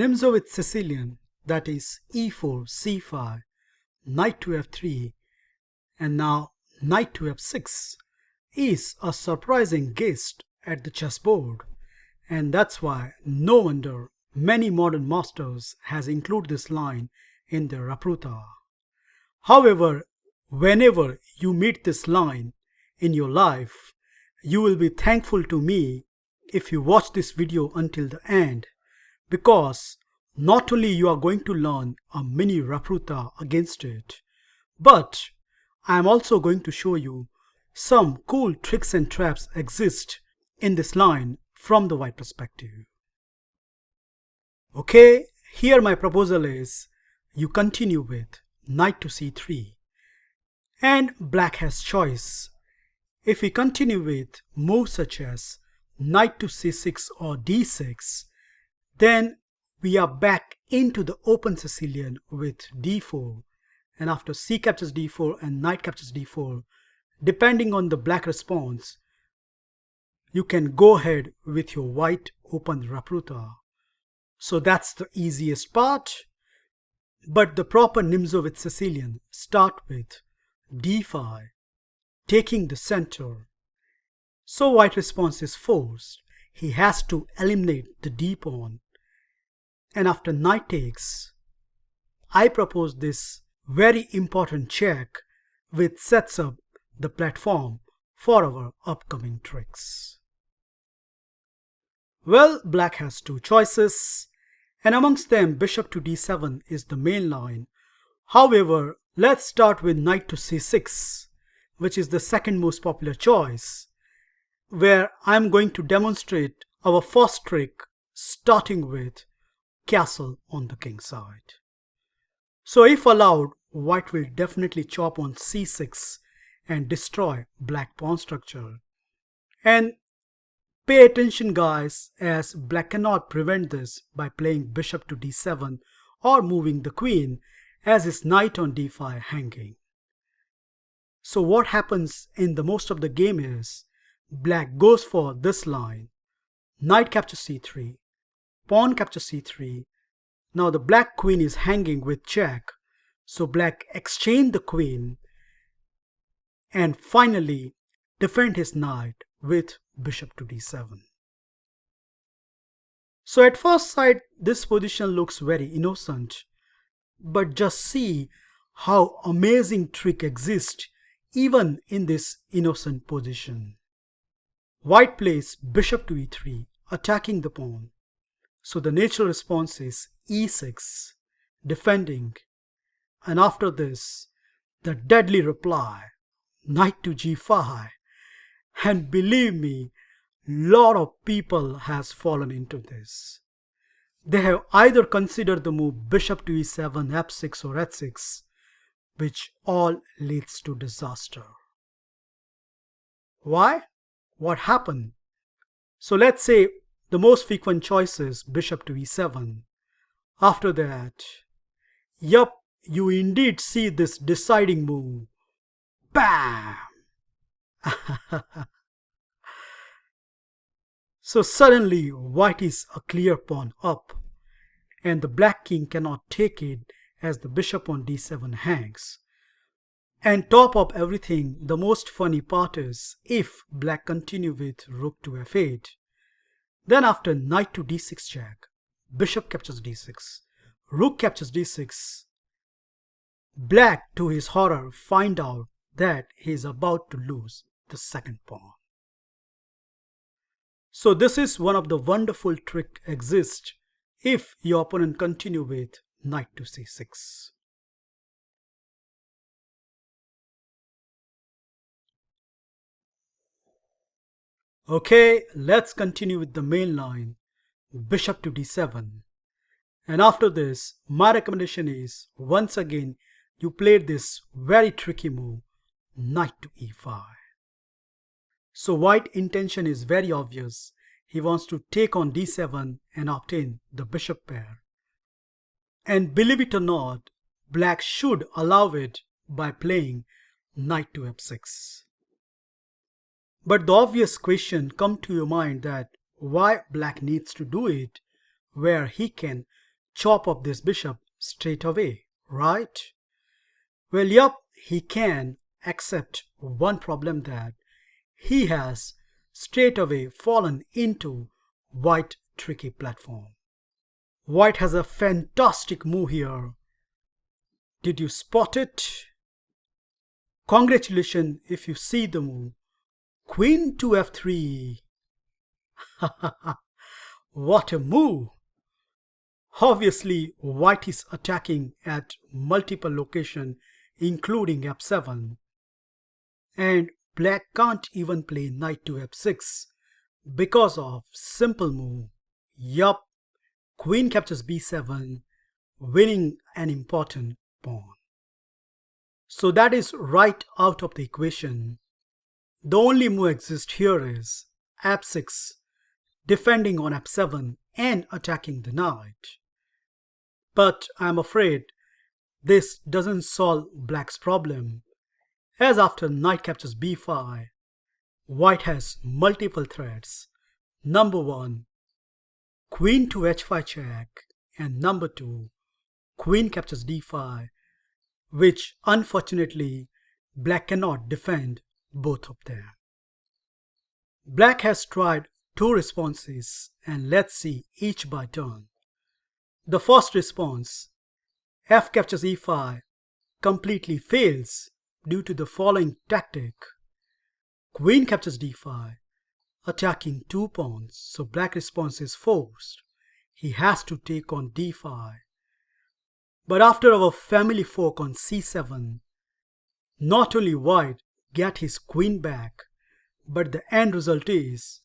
Nimzowitsch Sicilian, that is e4, c5, knight to f3, and now knight to f6 is a surprising guest at the chessboard, and that's why no wonder many modern masters has included this line in their repertoire. However, whenever you meet this line in your life, you will be thankful to me if you watch this video until the end, because not only you are going to learn a mini repertoire against it, but I am also going to show you some cool tricks and traps exist in this line from the white perspective. Okay, here my proposal is you continue with knight to c3, and black has choice. If we continue with moves such as knight to c6 or d6, then we are back into the open Sicilian with d4, and after c captures d4 and knight captures d4, depending on the black response, you can go ahead with your white open repertoire. So that's the easiest part. But the proper Nimzowitsch Sicilian start with d5, taking the center. So white response is forced. He has to eliminate the d pawn. And after knight takes, I propose this very important check which sets up the platform for our upcoming tricks. Well, black has two choices, and amongst them bishop to d7 is the main line. However, let's start with knight to c6, which is the second most popular choice, where I'm going to demonstrate our first trick starting with castle on the king side. So if allowed, white will definitely chop on c6 and destroy black pawn structure. And pay attention guys, as black cannot prevent this by playing bishop to d7 or moving the queen, as his knight on d5 hanging. So what happens in the most of the game is black goes for this line, knight captures c3, pawn captures c3. Now the black queen is hanging with check, so black exchange the queen and finally defend his knight with bishop to d7. So at first sight this position looks very innocent, but just see how amazing trick exists even in this innocent position. White plays bishop to e3, attacking the pawn. So the natural response is e6, defending, and after this the deadly reply, knight to g5. And believe me, lot of people has fallen into this. They have either considered the move bishop to e7, f6 or h6, which all leads to disaster. Why? What happened? So let's say the most frequent choice is bishop to e7. After that, yup, you indeed see this deciding move. Bam! So suddenly white is a clear pawn up, and the black king cannot take it as the bishop on d7 hangs. And top of everything, the most funny part is if black continue with rook to f8, then after knight to d6 check, bishop captures d6, rook captures d6, black to his horror find out that he is about to lose the second pawn. So this is one of the wonderful trick exists if your opponent continue with knight to c6. Okay, let's continue with the main line, bishop to d7. And after this, my recommendation is once again you play this very tricky move, knight to e5. So white intention is very obvious. He wants to take on d7 and obtain the bishop pair. And believe it or not, black should allow it by playing knight to f6. But the obvious question comes to your mind that why black needs to do it, where he can chop up this bishop straight away, right? Well, yup, he can, except one problem, that he has straight away fallen into white tricky platform. White has a fantastic move here. Did you spot it? Congratulations if you see the move. Queen to f3. What a move! Obviously, white is attacking at multiple locations, including f7. And black can't even play knight to f6 because of simple move. Yup, queen captures b7, winning an important pawn. So that is right out of the equation. The only move exists here is f6, defending on f7 and attacking the knight. But I'm afraid this doesn't solve black's problem, as after knight captures b5, white has multiple threats. Number 1, queen to h5 check, and number 2, queen captures d5, which unfortunately black cannot defend both of them. Black has tried 2 responses, and let's see each by turn. The first response, f captures e5, completely fails due to the following tactic. Queen captures d5, attacking 2 pawns, so black response is forced. He has to take on d5. But after our family fork on c7, not only white get his queen back, but the end result is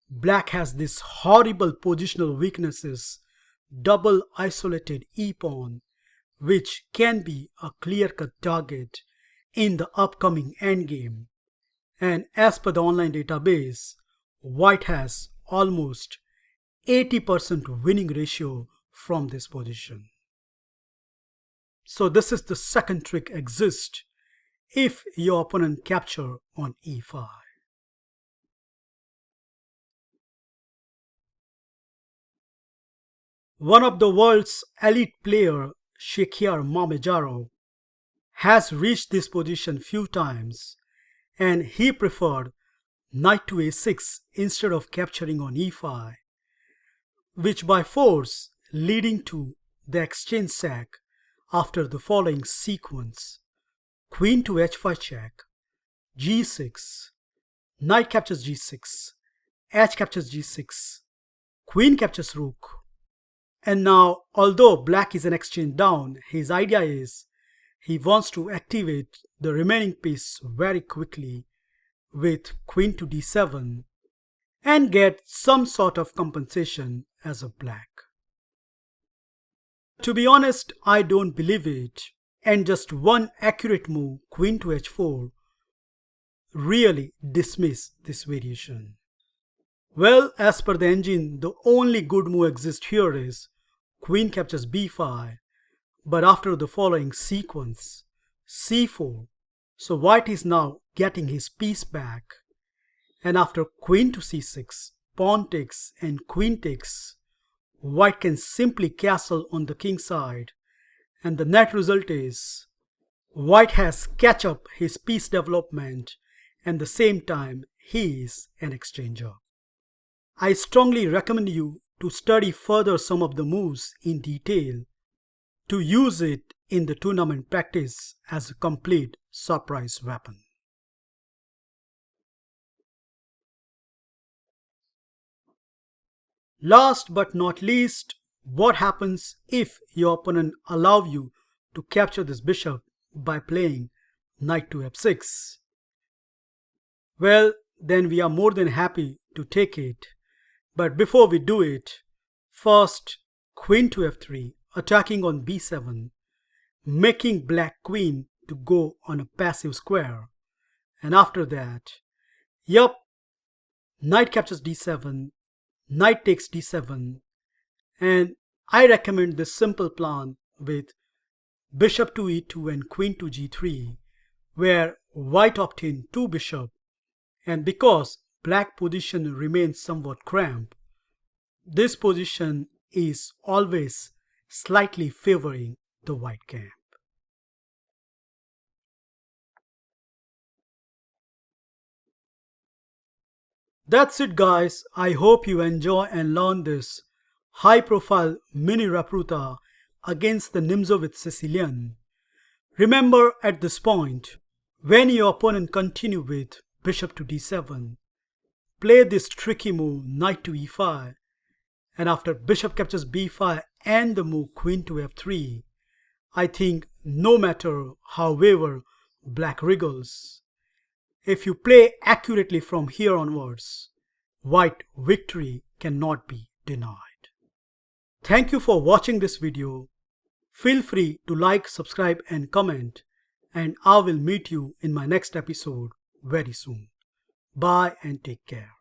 black has this horrible positional weaknesses, double isolated e-pawn, which can be a clear-cut target in the upcoming endgame. And as per the online database, white has almost 80% winning ratio from this position. So this is the second trick exists if your opponent capture on e5. One of the world's elite player, Mamedyarov, has reached this position few times, and he preferred knight to a6 instead of capturing on e5, which by force leading to the exchange sack after the following sequence: queen to h5 check, g6, knight captures g6, h captures g6, queen captures rook. And now, although black is an exchange down, his idea is he wants to activate the remaining piece very quickly with queen to d7 and get some sort of compensation as a black. To be honest, I don't believe it, and just one accurate move, queen to h4, really dismiss this variation. Well, as per the engine, the only good move exists here is queen captures b5, but after the following sequence, c4, so white is now getting his piece back, and after queen to c6, pawn takes and queen takes, white can simply castle on the king side, and the net result is white has catch up his piece development, and at the same time he is an exchanger. I strongly recommend you to study further some of the moves in detail to use it in the tournament practice as a complete surprise weapon. Last but not least, what happens if your opponent allows you to capture this bishop by playing knight to f6? Well, then we are more than happy to take it. But before we do it, first queen to f3, attacking on b7, making black queen to go on a passive square. And after that, yup, knight captures d7, knight takes d7, and I recommend this simple plan with bishop to e2 and queen to g3, where white obtained 2 bishops, and because black position remains somewhat cramped, this position is always slightly favoring the white camp. That's it guys, I hope you enjoy and learn this high profile mini Rapruta against the Nimzowitsch Sicilian. Remember at this point, when your opponent continue with bishop to d7, play this tricky move knight to e5, and after bishop captures b5 and the move queen to f3, I think no matter however black wriggles, if you play accurately from here onwards, white victory cannot be denied. Thank you for watching this video. Feel free to like, subscribe and comment, and I will meet you in my next episode very soon. Bye and take care.